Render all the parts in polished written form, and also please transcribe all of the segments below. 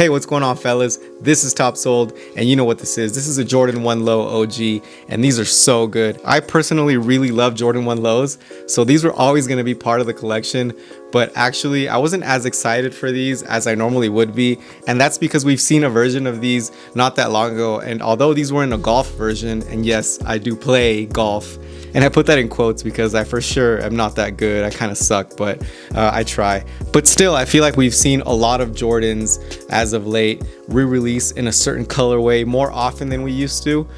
Hey, what's going on, fellas? This is Top Sold, and you know what this is. This is a Jordan 1 Low OG, and these are so good. I personally really love Jordan 1 Lows, so these were always going to be part of the collection, but actually I wasn't as excited for these as I normally would be, and that's because we've seen a version of these not that long ago, and although these were in a golf version, and yes, I do play golf, and I put that in quotes because I for sure am not that good. I kind of suck, but I try. But still, I feel like we've seen a lot of Jordans as of late re-release in a certain colorway more often than we used to.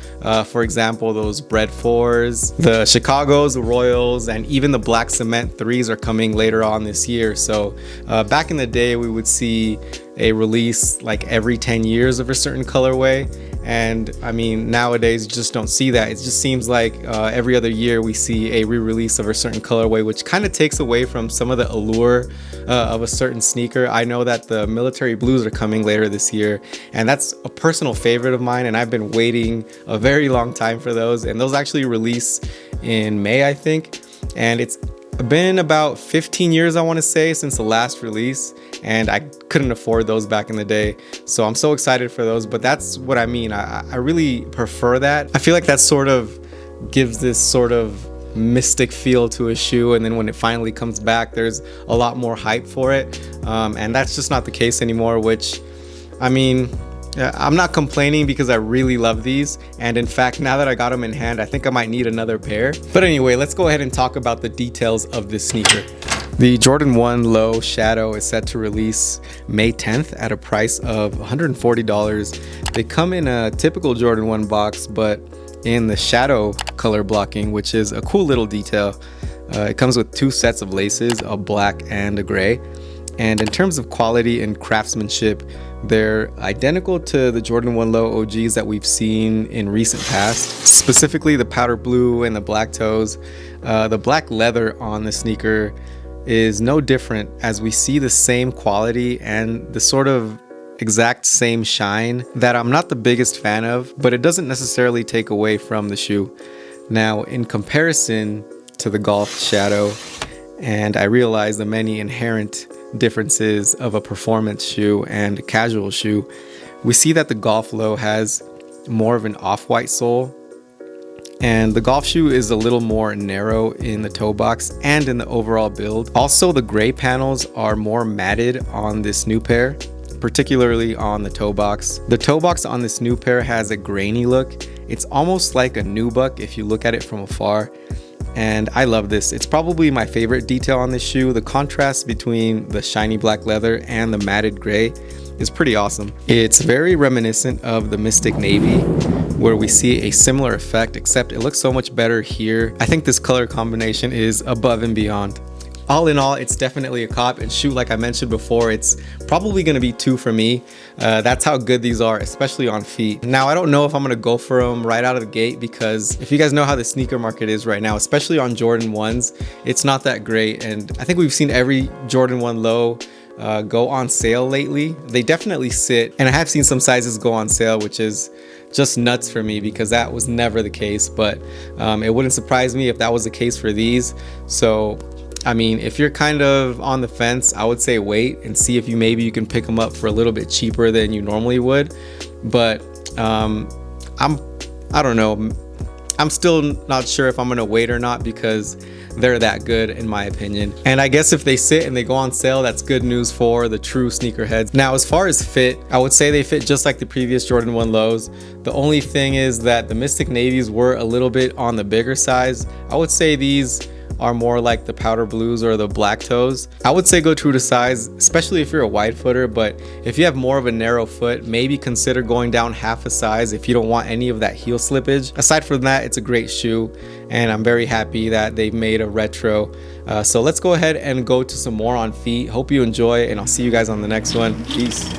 For example, those Bread 4s, the Chicagos, the Royals, and even the Black Cement 3s are coming later on this year. So back in the day, we would see a release like every 10 years of a certain colorway. And I mean, nowadays you just don't see that. It just seems like every other year we see a re-release of a certain colorway, which kind of takes away from some of the allure of a certain sneaker. I know that the military blues are coming later this year, and that's a personal favorite of mine, and I've been waiting a very long time for those. And those actually release in May, I think, and it's been about 15 years, I want to say, since the last release, and I couldn't afford those back in the day, so I'm so excited for those. But that's what I mean. I really prefer that. I feel like that sort of gives this sort of mystic feel to a shoe, and then when it finally comes back, there's a lot more hype for it, and that's just not the case anymore, which, I mean, I'm not complaining because I really love these, and in fact, now that I got them in hand, I think I might need another pair. But anyway, let's go ahead and talk about the details of this sneaker. The Jordan 1 Low Shadow is set to release May 10th at a price of $140. They come in a typical Jordan 1 box, but in the shadow color blocking, which is a cool little detail. It comes with two sets of laces, a black and a gray. And in terms of quality and craftsmanship, they're identical to the Jordan 1 Low OGs that we've seen in recent past, specifically the powder blue and the black toes. The black leather on the sneaker is no different, as we see the same quality and the sort of exact same shine that I'm not the biggest fan of, but it doesn't necessarily take away from the shoe. Now, in comparison to the Golf Shadow, and I realize the many inherent differences of a performance shoe and a casual shoe, we see that the Golf Low has more of an off-white sole, and the golf shoe is a little more narrow in the toe box and in the overall build. Also, the gray panels are more matted on this new pair, particularly on the toe box. The toe box on this new pair has a grainy look. It's almost like a nubuck if you look at it from afar, and I love this. It's probably my favorite detail on this shoe. The contrast between the shiny black leather and the matted gray is pretty awesome. It's very reminiscent of the Mystic Navy, where we see a similar effect, except it looks so much better here. I think this color combination is above and beyond. All in all, it's definitely a cop, and shoot, like I mentioned before, it's probably going to be 2 for me. That's how good these are, especially on feet. Now, I don't know if I'm going to go for them right out of the gate, because if you guys know how the sneaker market is right now, especially on Jordan 1s, it's not that great, and I think we've seen every Jordan 1 Low go on sale lately. They definitely sit, and I have seen some sizes go on sale, which is just nuts for me because that was never the case, but it wouldn't surprise me if that was the case for these. So I mean, if you're kind of on the fence, I would say wait and see if maybe you can pick them up for a little bit cheaper than you normally would. But I don't know. I'm still not sure if I'm gonna wait or not, because they're that good in my opinion. And I guess if they sit and they go on sale, that's good news for the true sneakerheads. Now, as far as fit, I would say they fit just like the previous Jordan 1 Lows. The only thing is that the Mystic Navies were a little bit on the bigger size. I would say these are more like the powder blues or the black toes. I would say go true to size, especially if you're a wide footer, but if you have more of a narrow foot, maybe consider going down half a size if you don't want any of that heel slippage. Aside from that, it's a great shoe, and I'm very happy that they've made a retro. So let's go ahead and go to some more on feet. Hope you enjoy, and I'll see you guys on the next one. Peace.